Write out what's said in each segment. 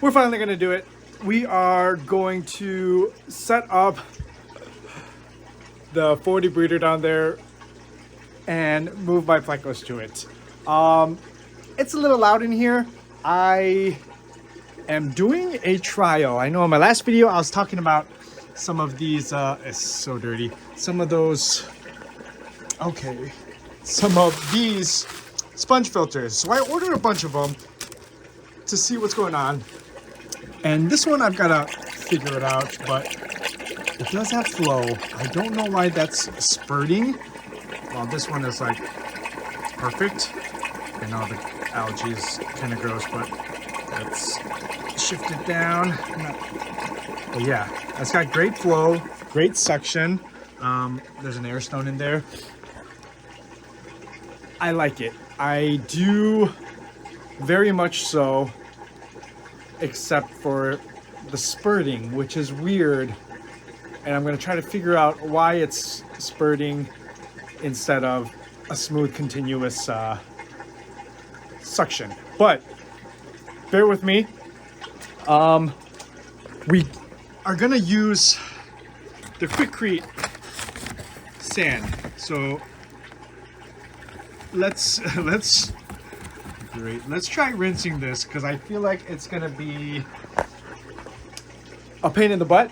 we're finally gonna do it. We are going to set up the 40 breeder down there and move my Plecos to it. It's a little loud in here. I am doing a trial. I know in my last video I was talking about some of these, it's so dirty. Some of those, okay. Some of these sponge filters. So I ordered a bunch of them to see what's going on. And this one I've gotta figure it out, but it does have flow. I don't know why that's spurting. Well, this one is like perfect. I know the algae is kind of gross, but let's shift it down. But yeah, it's got great flow, great suction. There's an air stone in there. I like it. I do very much so, except for the spurting, which is weird. And I'm gonna try to figure out why it's spurting instead of a smooth, continuous suction. But bear with me. We are gonna use the Quikrete sand. So let's try rinsing this, because I feel like it's gonna be a pain in the butt,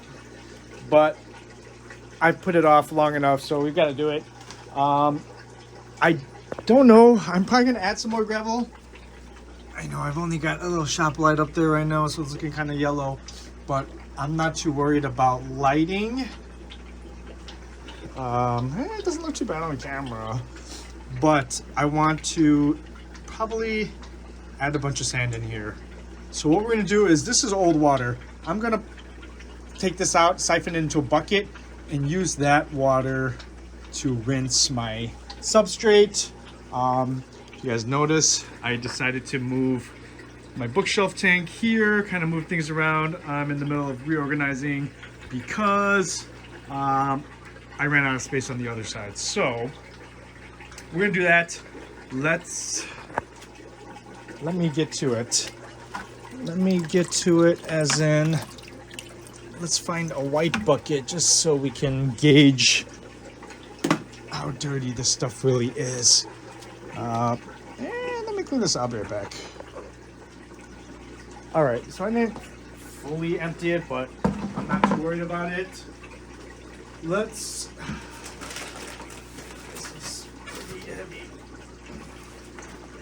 but I put it off long enough, so we've got to do it. I don't know, I'm probably gonna add some more gravel. I know I've only got a little shop light up there right now, so it's looking kind of yellow, but I'm not too worried about lighting. It doesn't look too bad on camera, but I want to probably add a bunch of sand in here. So what we're gonna do is, this is old water. I'm gonna take this out, siphon it into a bucket, and use that water to rinse my substrate. You guys notice I decided to move my bookshelf tank here, kind of move things around. I'm in the middle of reorganizing because I ran out of space on the other side. So we're gonna do that. Let me get to it. Let me get to it, as in, let's find a white bucket just so we can gauge how dirty this stuff really is. And let me clean this out right back. All right, so I didn't fully empty it, but I'm not too worried about it. This is pretty heavy.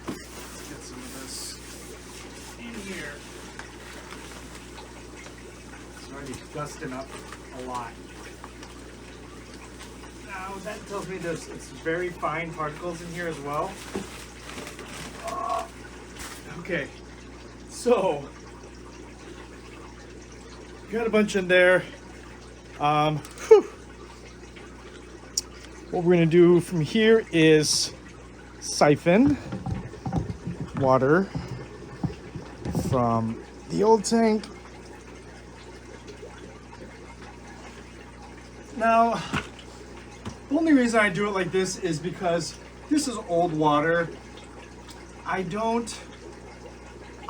Get some of this in here. It's already gusting up a lot. Now that tells me it's very fine particles in here as well. Okay, so got a bunch in there. What we're gonna do from here is siphon water from the old tank. Now, the only reason I do it like this is because this is old water.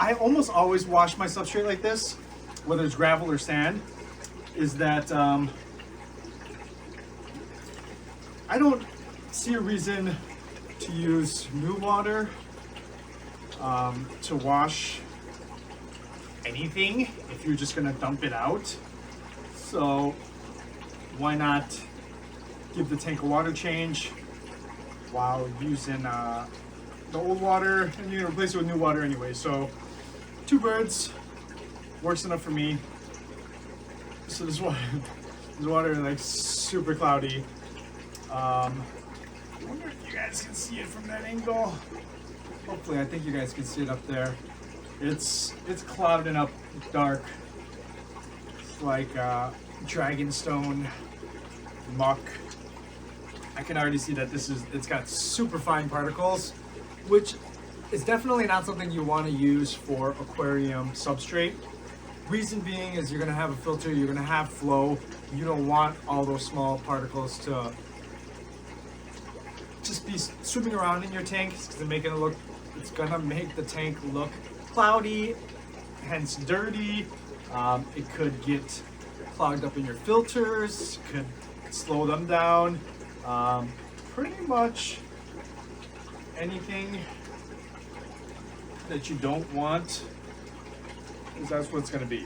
I almost always wash my substrate like this, whether it's gravel or sand, is that I don't see a reason to use new water to wash anything if you're just gonna dump it out. So why not give the tank a water change while using the old water, and you're gonna replace it with new water anyway. So 2 birds works enough for me. So this water is like super cloudy. I wonder if you guys can see it from that angle. Hopefully, I think you guys can see it up there. It's clouding up dark. It's like dragonstone muck. I can already see that it's got super fine particles, which is definitely not something you want to use for aquarium substrate. Reason being is you're gonna have a filter, you're gonna have flow. You don't want all those small particles to just be swimming around in your tank. It's gonna make the tank look cloudy hence dirty. It could get clogged up in your filters, could slow them down. Pretty much anything that you don't want is that's what it's going to be.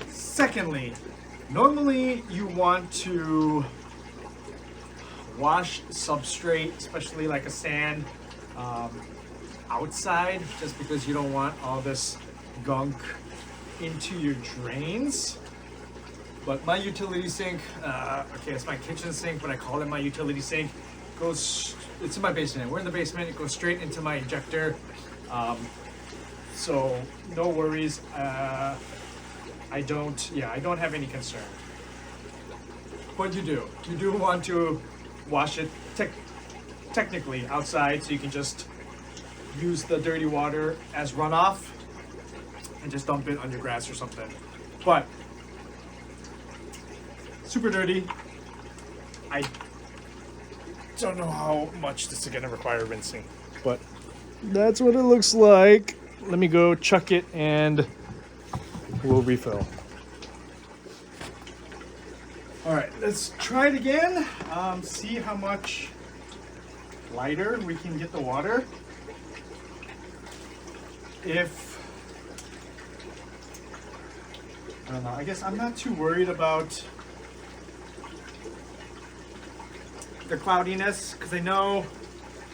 Secondly, normally you want to wash substrate, especially like a sand, outside, just because you don't want all this gunk into your drains. But my utility sink, okay, it's my kitchen sink, but I call it my utility sink, it's in my basement. We're in the basement, it goes straight into my injector. So no worries. I don't have any concern. But you do want to wash it technically outside, so you can just use the dirty water as runoff and just dump it on your grass or something. But super dirty. I don't know how much this is gonna require rinsing, but that's what it looks like. Let me go chuck it and we'll refill. All right, let's try it again. See how much lighter we can get the water. I don't know, I guess I'm not too worried about the cloudiness, because I know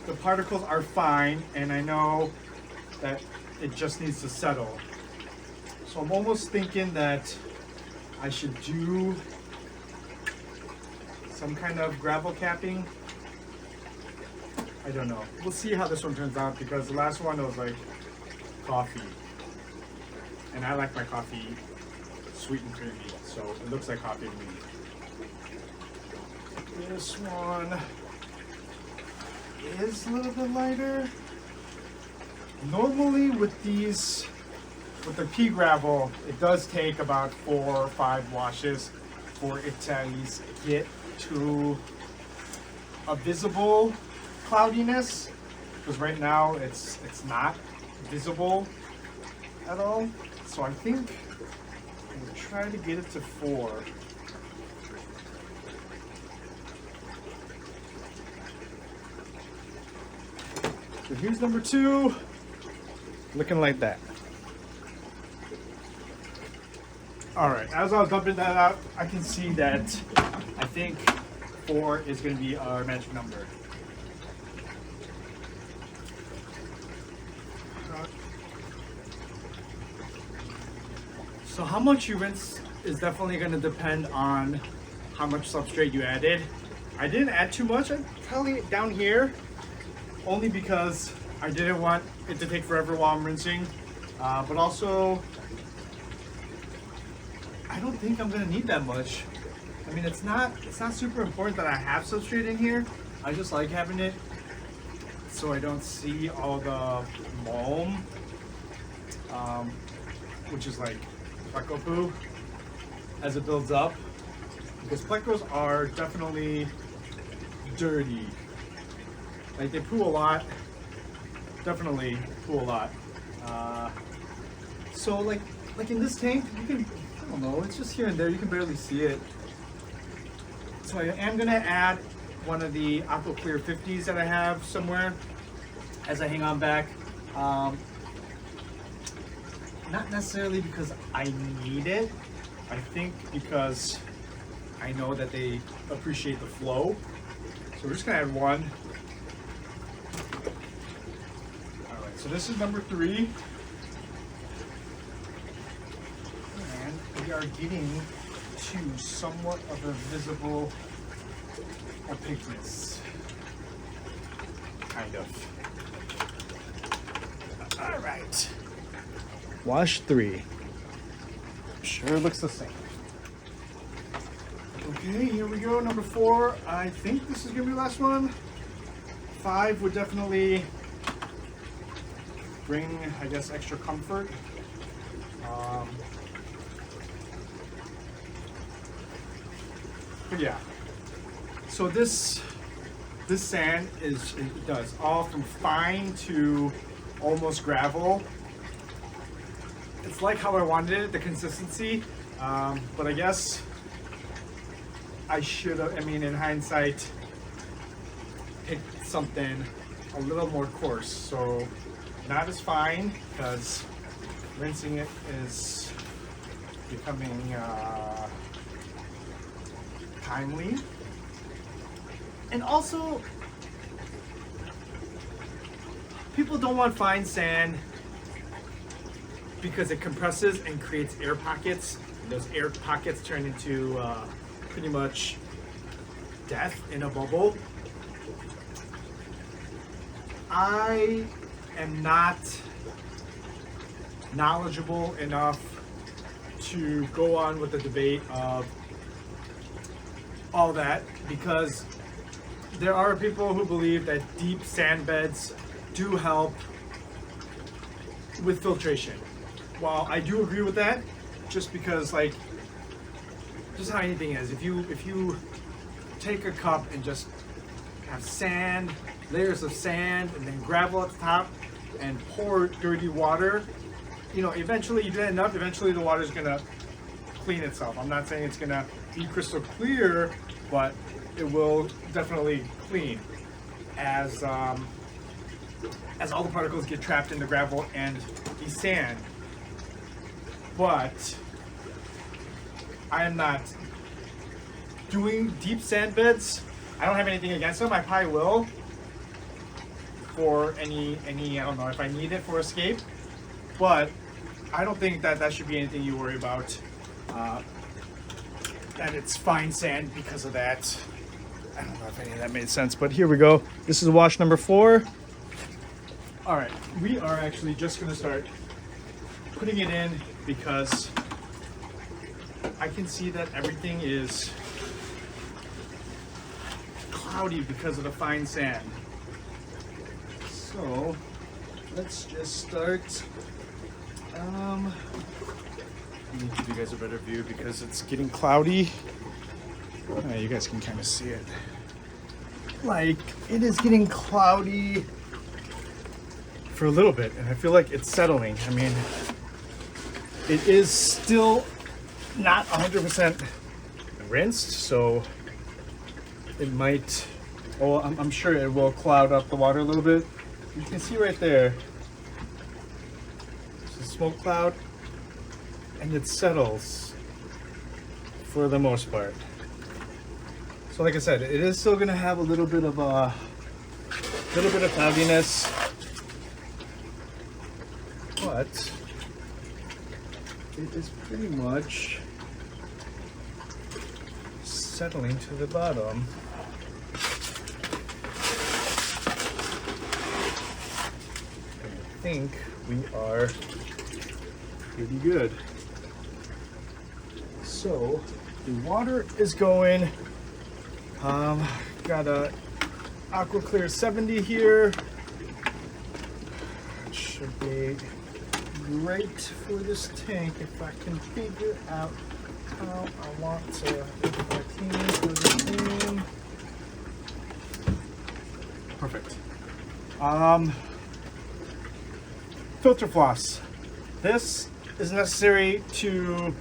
the particles are fine and I know that it just needs to settle. So I'm almost thinking that I should do some kind of gravel capping. I don't know. We'll see how this one turns out, because the last one was like coffee. And I like my coffee sweet and creamy, so it looks like coffee to me. This one is a little bit lighter. Normally with the pea gravel, it does take about 4 or 5 washes for it to at least get to a visible cloudiness, because right now it's not visible at all. So I think I'm gonna try to get it to 4. So here's number 2, looking like that. All right, as I was dumping that out, I can see that I think 4 is going to be our magic number. So how much you rinse is definitely going to depend on how much substrate you added. I didn't add too much. I'm probably down here, only because I didn't want it to take forever while I'm rinsing. But also, I don't think I'm gonna need that much. I mean, it's not super important that I have substrate in here. I just like having it so I don't see all the mulm, which is like Pleco poo, as it builds up. Because Plecos are definitely dirty. Like, they poo a lot. Definitely poo a lot. So like in this tank, you can, I don't know, it's just here and there, you can barely see it. So I am gonna add one of the Aqua Clear 50s that I have somewhere as I hang on back. Not necessarily because I need it. I think because I know that they appreciate the flow. So we're just gonna add one. All right, so this is number 3. And we are getting to somewhat of a visible opaqueness. Kind of. All right. Wash 3. Sure looks the same. Okay, here we go, number 4. I think this is gonna be the last one. 5 would definitely bring, I guess, extra comfort. But yeah, so this sand it does all from fine to almost gravel. it's like how I wanted it, the consistency, but I guess I should have, I mean, in hindsight, picked something a little more coarse. So not as fine, because rinsing it is becoming timely. And also, people don't want fine sand because it compresses and creates air pockets. And those air pockets turn into pretty much death in a bubble. I am not knowledgeable enough to go on with the debate of all that, because there are people who believe that deep sand beds do help with filtration. While I do agree with that, just because, like, just how anything is, if you take a cup and just have sand, layers of sand, and then gravel at the top, and pour dirty water, you know, eventually you do that enough, eventually the water is gonna clean itself. I'm not saying it's gonna be crystal clear, but it will definitely clean as all the particles get trapped in the gravel and the sand. But I am not doing deep sand beds. I don't have anything against them. I probably will for any I don't know if I need it for escape, but I don't think that should be anything you worry about. That it's fine sand because of that. I don't know if any of that made sense, but here we go. This is wash number 4. All right, we are actually just gonna start putting it in because I can see that everything is cloudy because of the fine sand. So let's just start. Let me give you guys a better view because it's getting cloudy. You guys can kind of see it. Like, it is getting cloudy for a little bit, and I feel like it's settling. I mean, it is still not 100% rinsed, so it might, oh, I'm sure it will cloud up the water a little bit. You can see right there, it's a smoke cloud, and it settles for the most part. So like I said, it is still gonna have a little bit of cloudiness, but it is pretty much settling to the bottom. I think we are pretty good. So the water is going. Got a Aqua Clear 70 here. It should be great for this tank if I can figure out how I want to clean for the team. Perfect. Filter floss. This is necessary to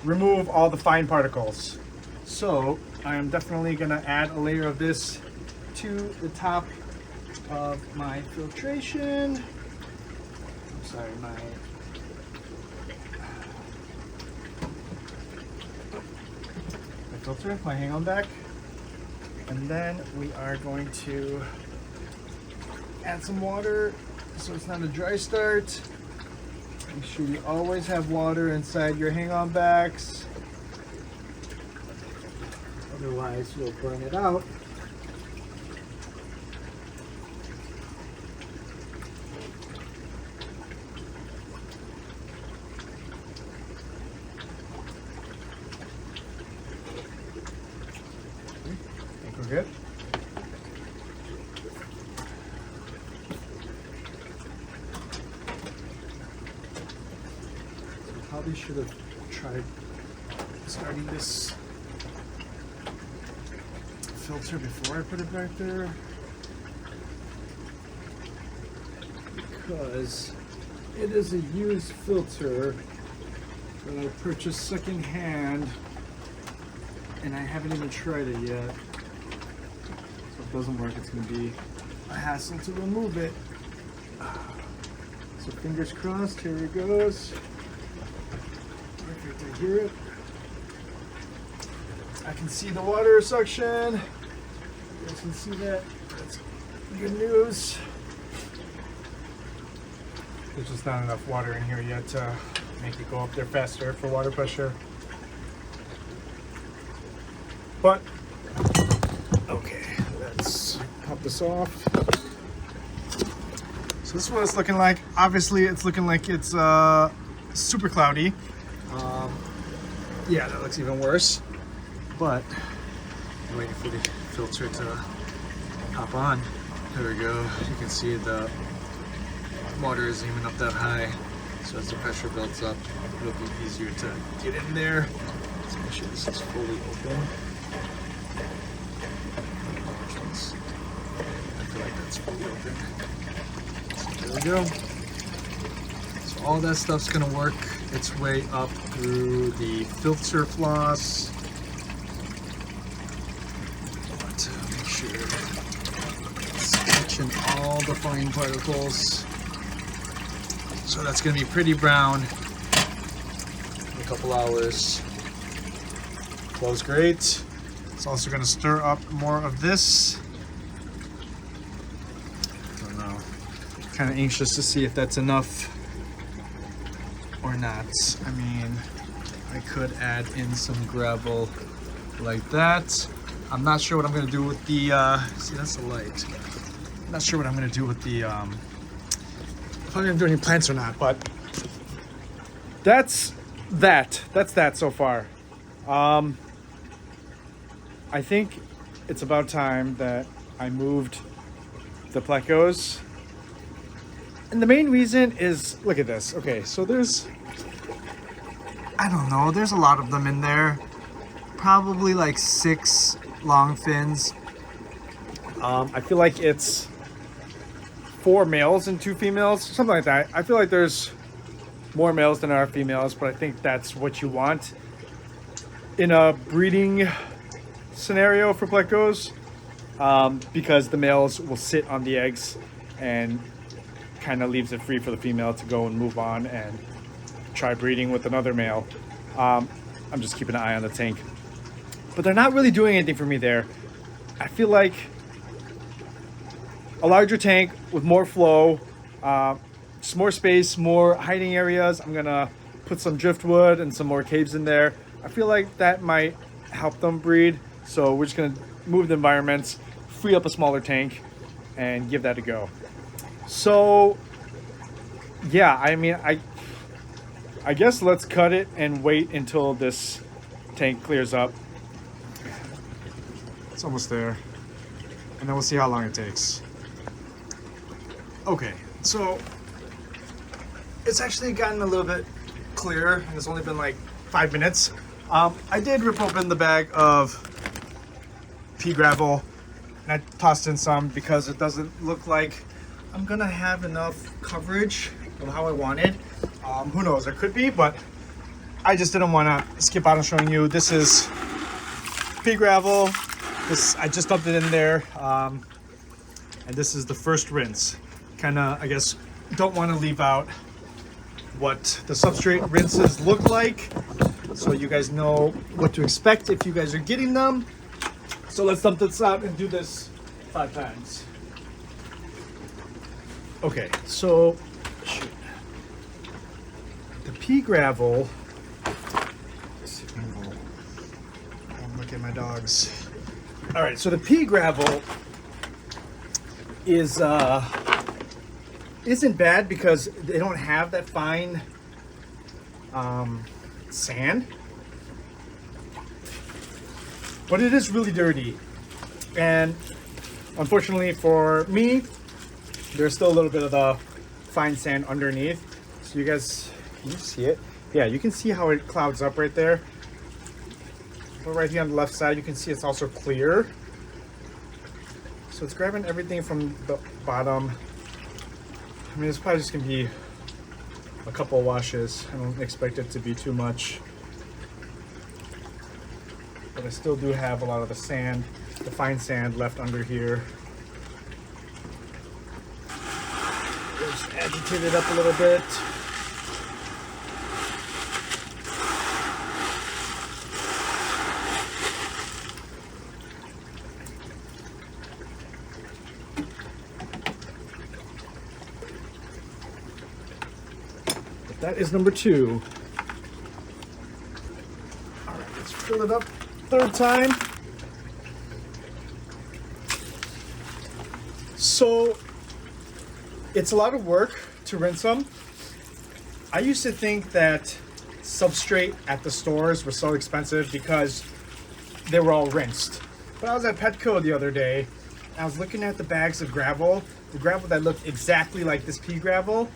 remove all the fine particles. So I am definitely gonna add a layer of this to the top of my filtration. I'm sorry, my filter, my hang-on back. And then we are going to add some water so it's not a dry start. Make sure you always have water inside your hang-on backs. Otherwise, you'll burn it out. I think we're good. Probably should have tried starting this filter before I put it back there, because It is a used filter that I purchased secondhand, and I haven't even tried it yet. So if it doesn't work, it's going to be a hassle to remove it. So fingers crossed, here it goes. Perfect, I hear it. I can see the water suction. You guys can see that. That's good news. There's just not enough water in here yet to make it go up there faster for water pressure. But, okay, let's pop this off. So this is what it's looking like. Obviously, it's looking like it's super cloudy. Yeah, that looks even worse. But I'm waiting for the filter to hop on. There we go. You can see the water isn't even up that high. So as the pressure builds up, it'll be easier to get in there. Let's make sure this is fully open. I feel like that's fully open. So there we go. So all that stuff's gonna work its way up through the filter floss. But make sure it's catching all the fine particles. So that's gonna be pretty brown in a couple hours. Flows great. It's also gonna stir up more of this. I don't know. Kind of anxious to see if that's enough or not. I mean, I could add in some gravel like that. I'm not sure what I'm gonna do with the, see that's the light. I'm not sure what I'm gonna do with the, if I'm gonna do any plants or not, but that's that so far. I think it's about time that I moved the Plecos. And the main reason is, look at this. Okay, so there's, I don't know, there's a lot of them in there. Probably like 6 long fins. I feel like it's 4 males and 2 females, something like that. I feel like there's more males than there are females, but I think that's what you want in a breeding scenario for Plecos, because the males will sit on the eggs and kind of leaves it free for the female to go and move on and try breeding with another male. I'm just keeping an eye on the tank, but they're not really doing anything for me there. I feel like a larger tank with more flow, just more space, more hiding areas. I'm gonna put some driftwood and some more caves in there. I feel like that might help them breed. So we're just gonna move the environments, free up a smaller tank, and give that a go. So yeah, I mean, I guess let's cut it and wait until this tank clears up. It's almost there. And then we'll see how long it takes. Okay, so it's actually gotten a little bit clearer, and it's only been like 5 minutes. I did rip open the bag of pea gravel, and I tossed in some because it doesn't look like I'm gonna have enough coverage of how I wanted. Who knows, there could be, but I just didn't want to skip out on showing you. This is pea gravel. This, I just dumped it in there, and this is the first rinse. Kind of, I guess, don't want to leave out what the substrate rinses look like, so you guys know what to expect if you guys are getting them. So let's dump this out and do this 5 times. Okay, so shoot. The pea gravel. Let's see if I can go. Look at my dogs. All right, so the pea gravel is isn't bad because they don't have that fine sand, but it is really dirty, and unfortunately for me, there's still a little bit of the fine sand underneath. So you guys, can you see it? Yeah, you can see how it clouds up right there. But right here on the left side, you can see it's also clear. So it's grabbing everything from the bottom. I mean, it's probably just gonna be a couple washes. I don't expect it to be too much. But I still do have a lot of the sand, the fine sand left under here. Just agitate it up a little bit. But that is number 2. All right, let's fill it up 3rd time. So it's a lot of work to rinse them. I used to think that substrate at the stores was so expensive because they were all rinsed. But I was at Petco the other day, and I was looking at the bags of gravel, the gravel that looked exactly like this pea gravel,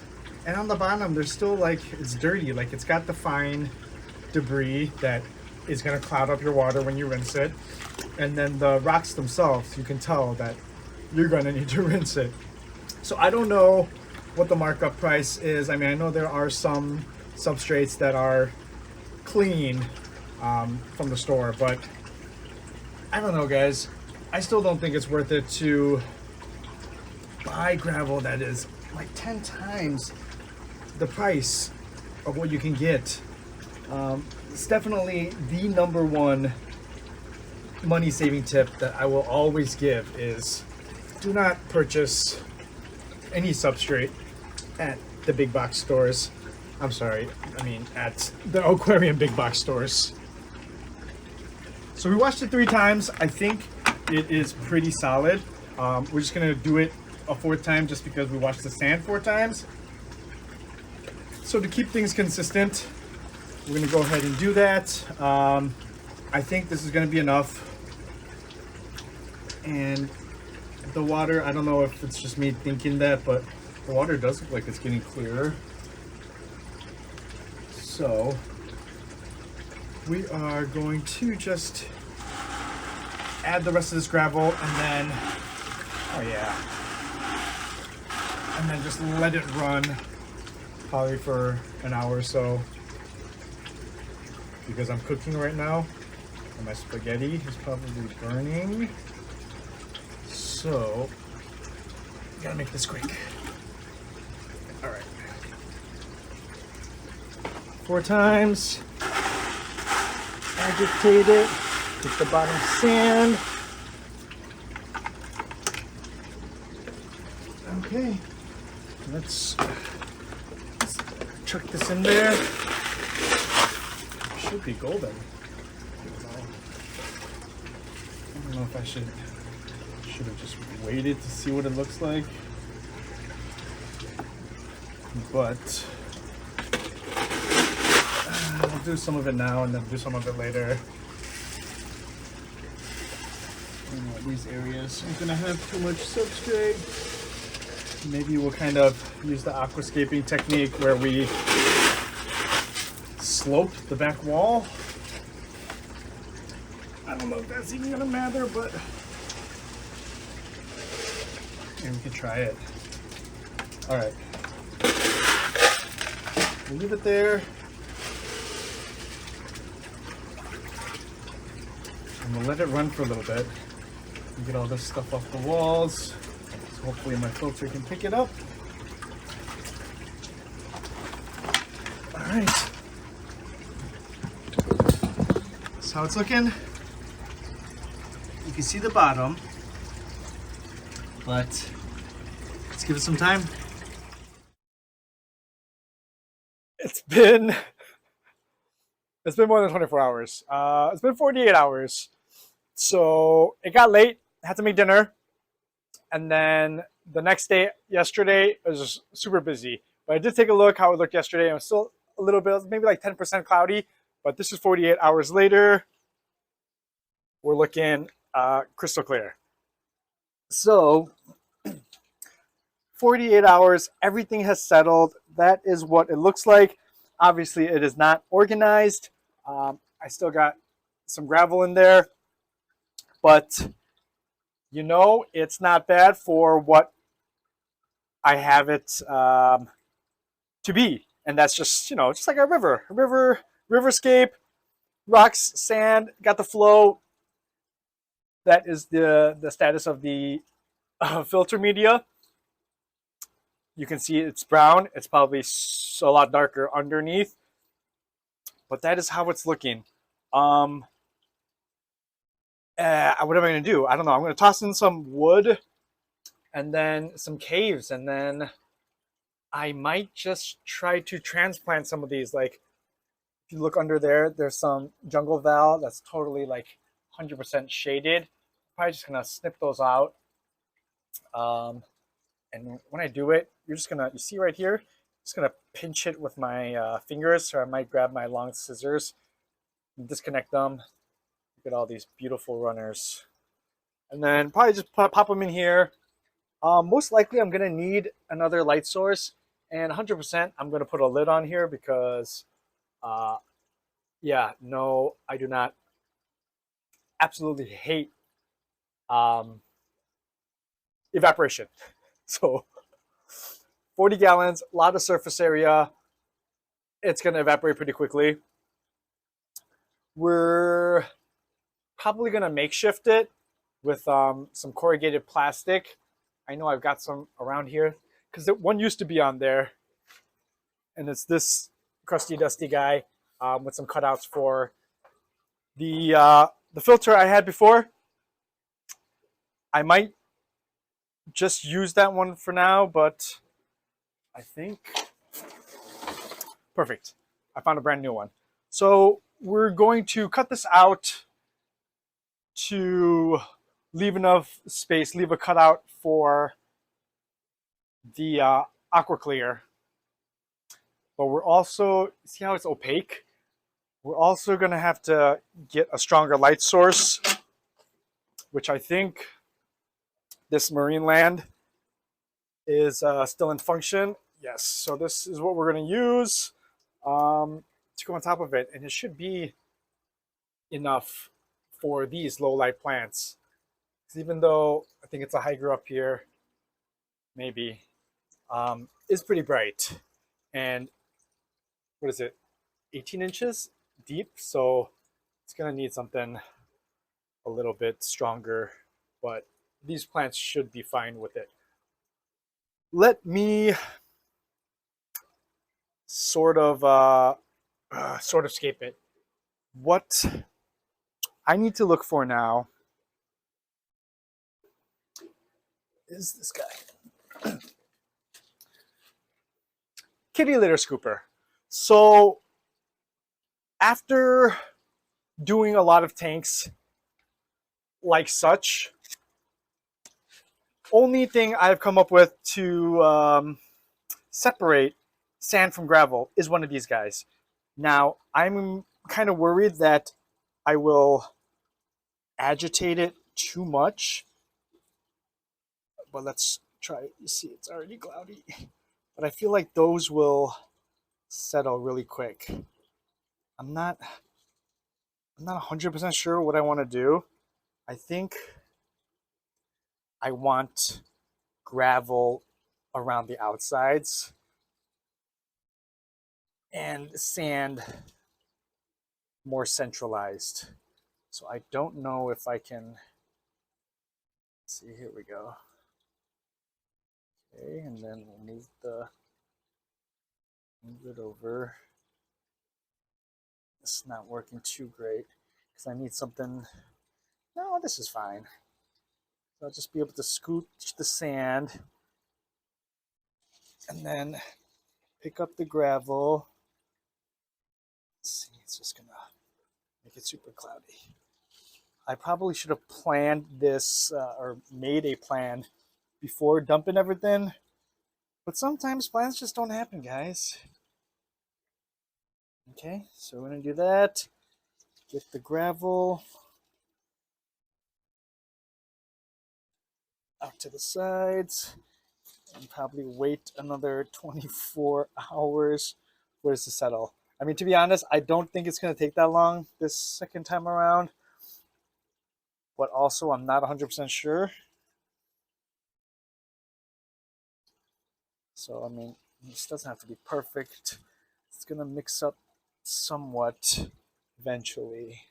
and on the bottom there's still like, it's dirty, like it's got the fine debris that is going to cloud up your water when you rinse it. And then the rocks themselves, you can tell that you're going to need to rinse it. So I don't know what the markup price is. I mean, I know there are some substrates that are clean from the store, but I don't know, guys. I still don't think it's worth it to buy gravel that is like 10 times the price of what you can get. It's definitely the number one money saving tip that I will always give is do not purchase any substrate at the big box stores. I'm sorry, I mean at the aquarium big box stores. So we washed it 3 times. I think it is pretty solid. We're just gonna do it a 4th time just because we washed the sand 4 times. So to keep things consistent, we're gonna go ahead and do that. I think this is gonna be enough. And the water, I don't know if it's just me thinking that, but the water does look like it's getting clearer. So we are going to just add the rest of this gravel and then, oh yeah, and then just let it run probably for an hour or so, because I'm cooking right now and my spaghetti is probably burning. So gotta make this quick. All right, 4 times, agitate it, get the bottom sand. Okay, let's chuck this in there. It should be golden. I don't know if I should have just waited to see what it looks like, but I'll do some of it now and then do some of it later. These areas are gonna have too much substrate. Maybe we'll kind of use the aquascaping technique where we slope the back wall. I don't know if that's even gonna matter, but maybe we can try it. All right, we'll leave it there. And we'll let it run for a little bit. Get all this stuff off the walls. So hopefully my filter can pick it up. All right. That's how it's looking. You can see the bottom, but let's give it some time. It's been more than 24 hours. It's been 48 hours. So it got late, had to make dinner. And then the next day, yesterday, it was just super busy. But I did take a look how it looked yesterday. It was still a little bit, maybe like 10% cloudy. But this is 48 hours later. We're looking crystal clear. So 48 hours, everything has settled. That is what it looks like. Obviously, it is not organized. I still got some gravel in there. But, you know, it's not bad for what I have it to be. And that's just, you know, just like a riverscape, rocks, sand, got the flow. That is the status of the filter media. You can see it's brown. It's probably a lot darker underneath, but that is how it's looking. What am I going to do? I don't know. I'm going to toss in some wood and then some caves, and then I might just try to transplant some of these. Like, if you look under there, there's some jungle val that's totally like 100% shaded. Probably just going to snip those out. And when I do it, you're just gonna, you see right here, just gonna pinch it with my fingers, or I might grab my long scissors and disconnect them. Look at all these beautiful runners. And then probably just pop them in here. Most likely I'm gonna need another light source, and 100% I'm gonna put a lid on here because, uh, yeah, no, I do not absolutely hate um, evaporation. So 40 gallons, a lot of surface area. It's going to evaporate pretty quickly. We're probably going to makeshift it with some corrugated plastic. I know I've got some around here because one used to be on there, and it's this crusty, dusty guy with some cutouts for the filter I had before. I might just use that one for now, but I think perfect. I found a brand new one. So we're going to cut this out to leave enough space, leave a cutout for the aqua clear. But we're also, see how it's opaque? We're also gonna have to get a stronger light source, which I think this marine land is still in function. Yes, so this is what we're gonna use to go on top of it. And it should be enough for these low light plants. Even though I think it's a higher up here, maybe, is pretty bright. And what is it, 18 inches deep? So it's gonna need something a little bit stronger, but these plants should be fine with it. Let me sort of scape it. What I need to look for now is this guy. Kitty litter scooper. So after doing a lot of tanks like such, only thing I've come up with to separate sand from gravel is one of these guys. Now, I'm kind of worried that I will agitate it too much, but let's try. You see, it's already cloudy, but I feel like those will settle really quick. I'm not 100% sure what I want to do. I think I want gravel around the outsides and sand more centralized. So I don't know if I can, see, here we go. Okay, and then we'll move it over. It's not working too great because I need something. No, this is fine. So I'll just be able to scooch the sand and then pick up the gravel. Let's see, it's just gonna make it super cloudy. I probably should have planned this or made a plan before dumping everything, but sometimes plans just don't happen, guys. Okay, so we're gonna do that. Get the gravel out to the sides and probably wait another 24 hours for it to settle. I mean, to be honest, I don't think it's gonna take that long this second time around, but also I'm not 100% sure. So, I mean, this doesn't have to be perfect. it's gonna mix up somewhat eventually.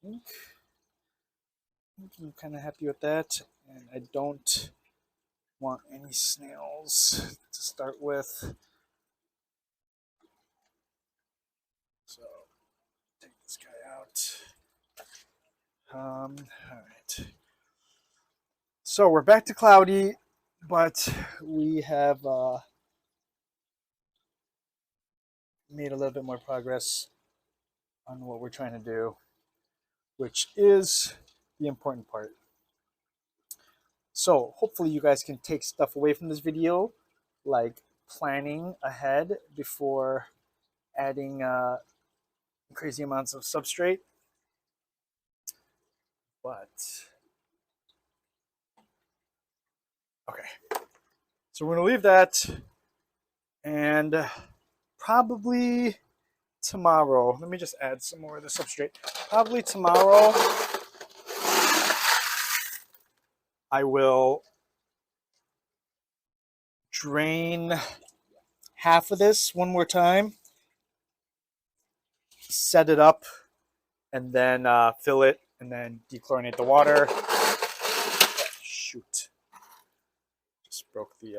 I think I'm kind of happy with that, and I don't want any snails to start with. So take this guy out. All right. So we're back to cloudy, but we have made a little bit more progress on what we're trying to do, which is the important part. So hopefully you guys can take stuff away from this video, like planning ahead before adding crazy amounts of substrate. But okay, so we're gonna leave that, and probably tomorrow, let me just add some more of the substrate. Probably tomorrow I will drain half of this one more time, set it up, and then fill it, and then dechlorinate the water. Shoot. Just broke the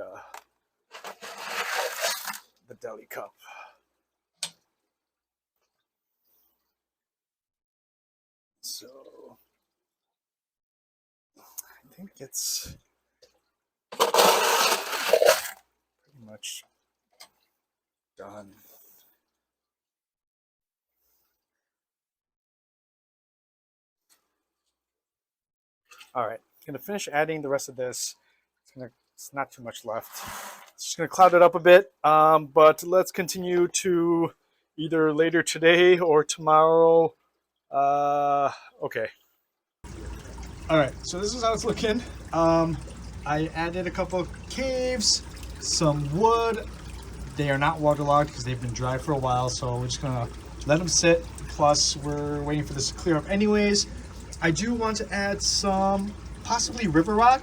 deli cup. So I think it's pretty much done. All right, I'm gonna finish adding the rest of this. It's not too much left. It's just gonna cloud it up a bit, but let's continue to either later today or tomorrow. Okay. All right, so this is how it's looking. I added a couple of caves, some wood. They are not waterlogged because they've been dry for a while, so we're just gonna let them sit. Plus, we're waiting for this to clear up anyways. I do want to add some possibly river rock.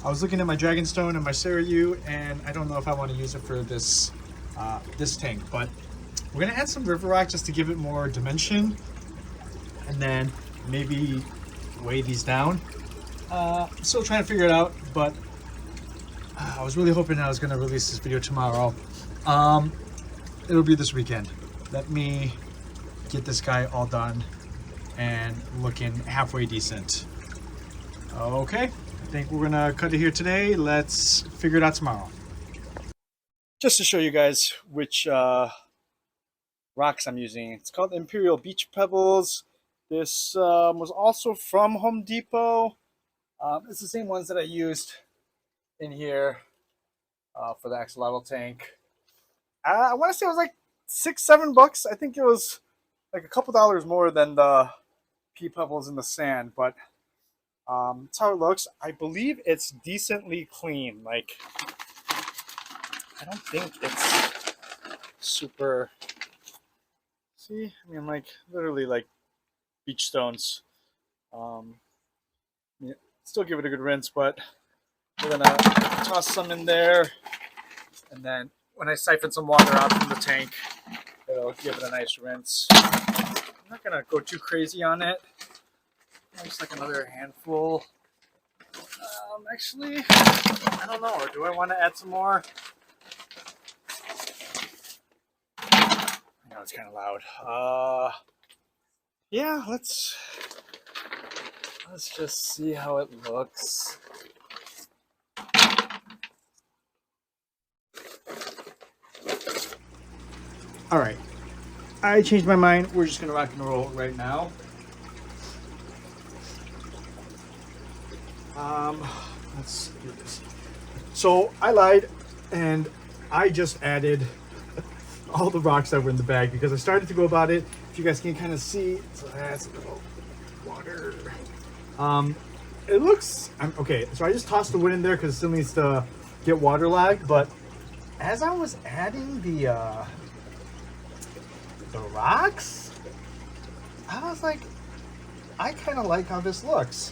I was looking at my Dragonstone and my Sarayu, and I don't know if I want to use it for this this tank, but we're gonna add some river rock just to give it more dimension, and then maybe weigh these down. Still trying to figure it out, but I was really hoping I was gonna release this video tomorrow. It'll be this weekend. Let me get this guy all done and looking halfway decent. Okay, I think we're gonna cut it here today. Let's figure it out tomorrow. Just to show you guys which rocks I'm using. It's called Imperial Beach Pebbles. This was also from Home Depot. It's the same ones that I used in here for the axolotl tank. I want to say it was like $6-7. I think it was like a couple dollars more than the pea pebbles in the sand, but that's how it looks. I believe it's decently clean. Like, I don't think it's super. See, I mean, like literally like beach stones. Yeah, still give it a good rinse, but we're gonna toss some in there, and then when I siphon some water out from the tank, it'll give it a nice rinse. I'm not gonna go too crazy on it. Just like another handful. Actually, I don't know. Do I want to add some more? I know it's kind of loud. Yeah, let's just see how it looks. All right, I changed my mind. We're just gonna rock and roll right now. Let's do this. So I lied, and I just added all the rocks that were in the bag because I started to go about it. If you guys can kind of see, so that's a little water. It looks okay. So I just tossed the wood in there because it still needs to get waterlogged. But as I was adding the rocks, I was like, I kind of like how this looks.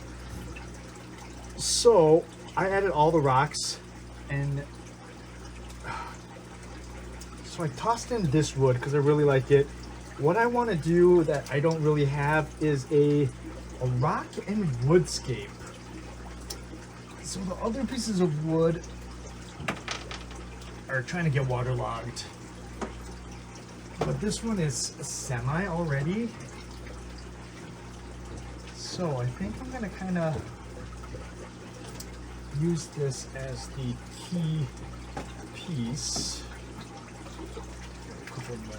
So I added all the rocks, and So I tossed in this wood because I really like it. What I want to do that I don't really have is a rock and woodscape. So the other pieces of wood are trying to get waterlogged. But this one is semi already. So I think I'm gonna kind of use this as the key piece. A couple more.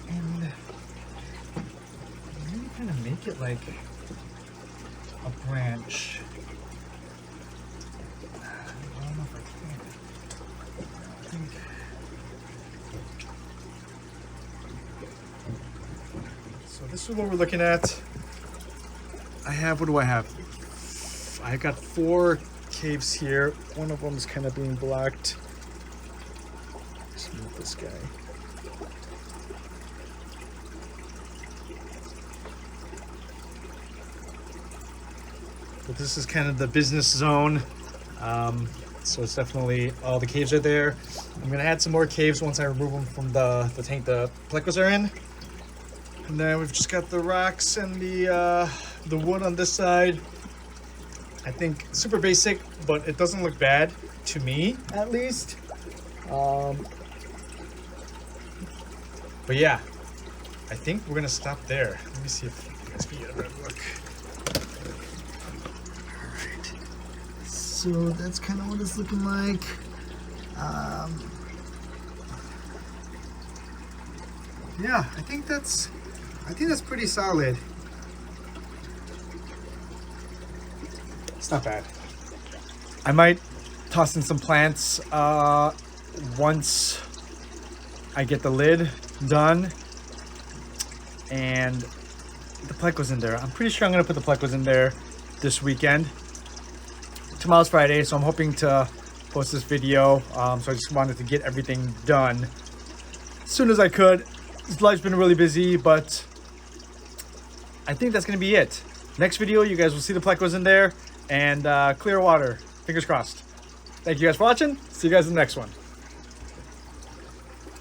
And maybe kind of make it like a branch. I don't know if I can. I think. So this is what we're looking at. I have, what do I have? I got 4 caves here. One of them is kind of being blocked. Let's move this guy. But this is kind of the business zone. So it's definitely, all the caves are there. I'm gonna add some more caves once I remove them from the tank the plecos are in. And then we've just got the rocks and the wood on this side. I think super basic, but it doesn't look bad to me, at least. But yeah, I think we're gonna stop there. Let me see if you guys can get a better look. All right. So that's kind of what it's looking like. Yeah, I think that's pretty solid. It's not bad. I might toss in some plants once I get the lid done and the plecos in there. I'm pretty sure I'm gonna put the plecos in there this weekend. Tomorrow's Friday, so I'm hoping to post this video. So I just wanted to get everything done as soon as I could. This life's been really busy, but I think that's gonna be it. Next video, you guys will see the plecos in there and clear water. Fingers crossed. Thank you guys for watching. See you guys in the next one.